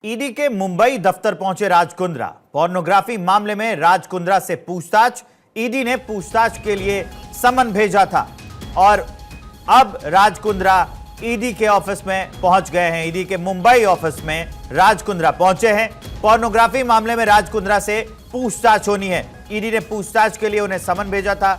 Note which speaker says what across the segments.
Speaker 1: ED के मुंबई दफ्तर पहुंचे राज कुंद्रा। पोर्नोग्राफी मामले में राज कुंद्रा से पूछताछ। ईडी ने पूछताछ के लिए समन भेजा था और अब राज कुंद्रा ईडी के ऑफिस में पहुंच गए हैं। ईडी के मुंबई ऑफिस में राज कुंद्रा पहुंचे हैं। पोर्नोग्राफी मामले में राज कुंद्रा से पूछताछ होनी है। ईडी ने पूछताछ के लिए उन्हें समन भेजा था।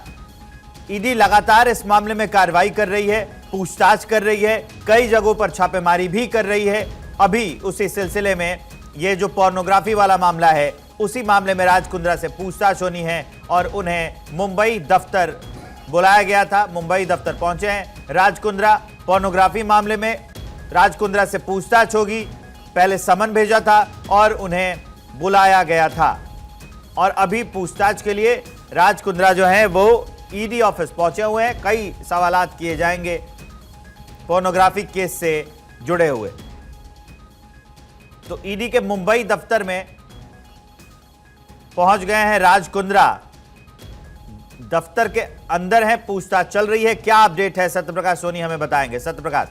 Speaker 1: ईडी लगातार इस मामले में कार्रवाई कर रही है, पूछताछ कर रही है, कई जगहों पर छापेमारी भी कर रही है। अभी उसी सिलसिले में ये जो पोर्नोग्राफी वाला मामला है, उसी मामले में राज कुंद्रा से पूछताछ होनी है और उन्हें मुंबई दफ्तर बुलाया गया था। मुंबई दफ्तर पहुंचे हैं राज कुंद्रा। पोर्नोग्राफी मामले में राज कुंद्रा से पूछताछ होगी। पहले समन भेजा था और उन्हें बुलाया गया था और अभी पूछताछ के लिए राज कुंद्रा जो है वो ईडी ऑफिस पहुंचे हुए हैं। कई सवालात किए जाएंगे पोर्नोग्राफी केस से जुड़े हुए। तो ईडी के मुंबई दफ्तर में पहुंच गए हैं राज कुंद्रा। दफ्तर के अंदर है, पूछताछ चल रही है। क्या अपडेट है सत्यप्रकाश सोनी हमें बताएंगे। सत्यप्रकाश।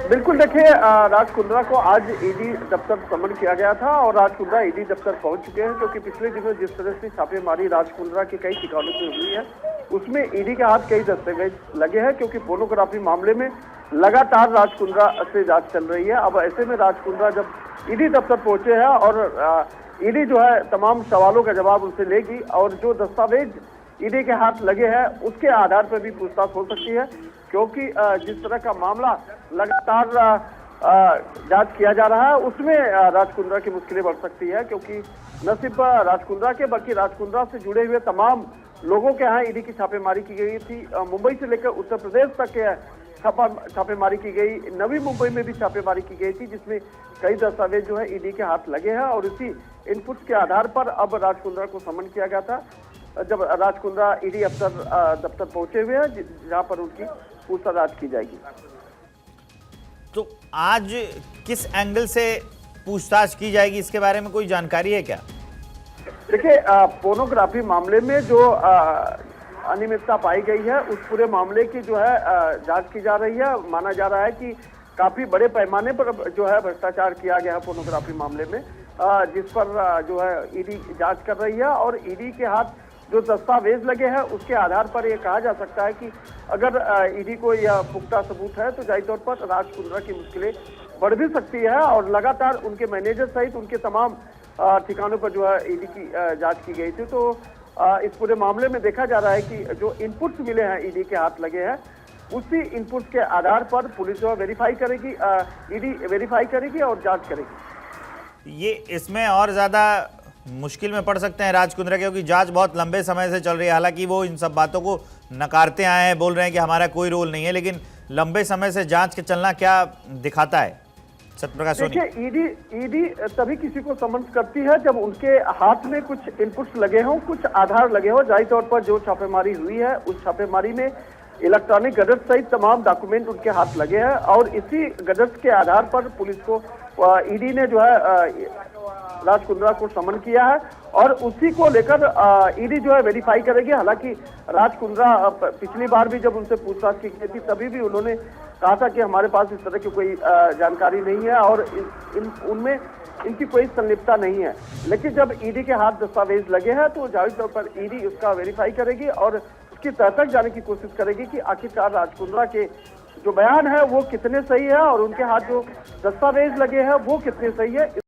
Speaker 2: बिल्कुल, देखिए राज कुंद्रा को आज ईडी दफ्तर समन किया गया था और राज कुंद्रा ईडी दफ्तर पहुंच चुके हैं, क्योंकि पिछले दिनों जिस तरह से छापेमारी राज कुंद्रा के कई ठिकानों पर हुई है उसमें ईडी के हाथ कई दस्तावेज लगे हैं, क्योंकि पोर्नोग्राफी मामले में लगातार राज कुंद्रा से जांच चल रही है। अब ऐसे में राज कुंद्रा जब ईडी दफ्तर पहुंचे हैं और ईडी जो है तमाम सवालों का जवाब उनसे लेगी और जो दस्तावेज ईडी के हाथ लगे हैं उसके आधार पर भी पूछताछ हो सकती है, क्योंकि जिस तरह का मामला लगातार जांच किया जा रहा है उसमें राज कुंद्रा की मुश्किलें बढ़ सकती है, क्योंकि न सिर्फ राज कुंद्रा के बल्कि राज कुंद्रा से जुड़े हुए तमाम लोगों के यहाँ ईडी की छापेमारी की गई थी। मुंबई से लेकर उत्तर प्रदेश तक के छापेमारी की गई। नवी मुंबई में भी छापेमारी की गई थी, जिसमें कई दस्तावेज जो है ईडी के हाथ लगे हैं और इसी इनपुट्स के आधार पर अब राज कुंद्रा को समन किया गया था। जब राज कुंद्रा ईडी दफ्तर पहुंचे हुए हैं जहां पर उनकी पूछताछ की जाएगी।
Speaker 1: तो आज किस एंगल से पूछताछ की जाएगी, इसके बारे में कोई जानकारी है क्या?
Speaker 2: देखिए, पोर्नोग्राफी मामले में जो अनियमितता पाई गई है उस पूरे मामले की जो है जांच की जा रही है। माना जा रहा है कि काफी बड़े पैमाने पर जो है भ्रष्टाचार किया गया है पोर्नोग्राफी मामले में, जिस पर जो है ईडी जांच कर रही है और ईडी के हाथ जो दस्तावेज लगे हैं उसके आधार पर यह कहा जा सकता है कि अगर ईडी को यह पुख्ता सबूत है तो जाहिर तौर पर राज कुंद्रा की मुश्किलें बढ़ भी सकती है और लगातार उनके मैनेजर सहित उनके तमाम ठिकानों पर जो है ईडी की जांच की गई थी। तो इस पूरे मामले में देखा जा रहा है कि जो इनपुट्स मिले हैं ईडी के हाथ लगे हैं उसी इनपुट्स के आधार पर पुलिस जो वेरीफाई करेगी, ईडी वेरीफाई करेगी और जांच करेगी।
Speaker 1: ये इसमें और ज्यादा मुश्किल में पड़ सकते हैं राज कुंद्रा, क्योंकि जांच बहुत लंबे समय से चल रही है। हालांकि वो इन सब बातों को नकारते आए हैं, बोल रहे हैं कि हमारा कोई रोल नहीं है, लेकिन लंबे समय से जांच के चलना क्या दिखाता है सत्यप्रकाश सोनी?
Speaker 2: देखिए, ईडी तभी किसी को समन करती है जब उनके हाथ में कुछ इनपुट्स लगे हों, कुछ आधार लगे हों। जाहिर तौर पर जो छापेमारी हुई है उस छापेमारी में इलेक्ट्रॉनिक गजट सहित तमाम डॉक्यूमेंट उनके हाथ लगे हैं और इसी गजट के आधार पर पुलिस को ईडी ने जो है राज कुंद्रा को समन किया है और उसी को लेकर ईडी जो है वेरीफाई करेगी। हालांकि राज कुंद्रा पिछली बार भी जब उनसे पूछताछ की गई थी तभी भी उन्होंने कहा था कि हमारे पास इस तरह की कोई जानकारी नहीं है और उनमें इनकी कोई संलिप्तता नहीं है। लेकिन जब ईडी के हाथ दस्तावेज लगे हैं तो जाहिर तौर पर ईडी उसका वेरीफाई करेगी और उसकी तह तक जाने की कोशिश करेगी कि आखिरकार राज कुंद्रा के जो बयान है वो कितने सही है और उनके हाथ जो दस्तावेज लगे हैं वो कितने सही है।